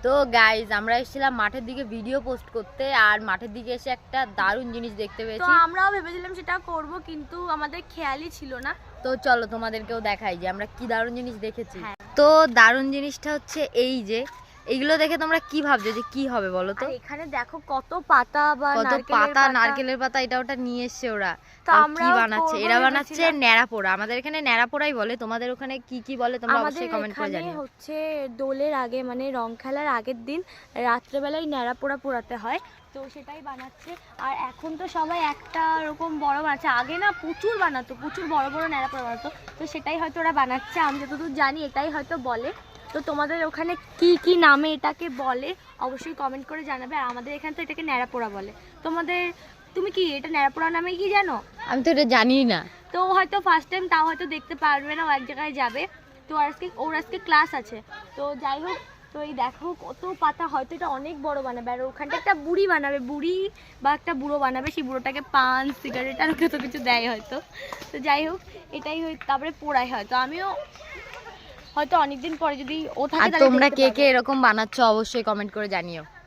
তো গাইজ আমরা এসেছিলাম মাঠের দিকে ভিডিও পোস্ট করতে, আর মাঠের দিকে এসে একটা দারুণ জিনিস দেখতে পেয়েছি। তো আমরাও ভেবেছিলাম সেটা করব, কিন্তু আমাদের খেয়ালই ছিল না। তো চলো তোমাদেরকেও দেখাই যে আমরা কি দারুণ জিনিস দেখেছি। তো দারুণ জিনিসটা হচ্ছে এই যে এইগুলো দেখে তোমরা কি ভাবছো যে কি হবে বলো তো? এখানে দেখো কত পাতা বা কত পাতা, নারকেলের পাতা, এটা ওটা নিয়ে এসছে ওরা। তো আমরা কি বানাচ্ছে? এরা বানাচ্ছে ন্যাড়াপোড়া। আমাদের এখানে ন্যাড়াপোড়াই বলে, তোমাদের ওখানে কি কি বলে তোমরা অবশ্যই কমেন্ট করে জানিও। হচ্ছে দোলের আগে, মানে রং খেলার আগের দিন রাত্রেবেলায় ন্যাড়াপোড়া পোড়াতে হয়, তো সেটাই বানাচ্ছে। আর এখন তো সবাই একটা এরকম বড় বানাচ্ছে, আগে না প্রচুর বানাতো, প্রচুর বড় বড় ন্যাড়াপোড়া বানাতো, তো সেটাই হয়তো ওরা বানাচ্ছে। আমি যতদূর জানি এটাই হয়তো বলে। তো তোমাদের ওখানে কি কি নামে এটাকে বলে অবশ্যই কমেন্ট করে জানাবে। আর আমাদের এখানে তো এটাকে ন্যাড়াপোড়া বলে। তুমি কি এটা ন্যাড়াপোড়া নামে কি জানো? আমি তো এটা জানি না। তো হয়তো ফার্স্ট টাইম, তাও হয়তো দেখতে পারবে না, ও এক জায়গায় যাবে। তো ওর আজকে ক্লাস আছে, তো যাই হোক। তো এই দেখো কত পাতা, হয়তো এটা অনেক বড় বানাবে। আর ওখানটা একটা বুড়ি বানাবে, বুড়ি বা একটা বুড়ো বানাবে, সেই বুড়োটাকে পান সিগারেট আর কত কিছু দেয় হয়তো। তো যাই হোক, এটাই তারপরে পোড়াই হয়। তো আমিও হয়তো অনেকদিন পরে যদি ও থাকে, আর তোমরা কে কে এরকম বানাচ্ছো অবশ্যই কমেন্ট করে জানিও।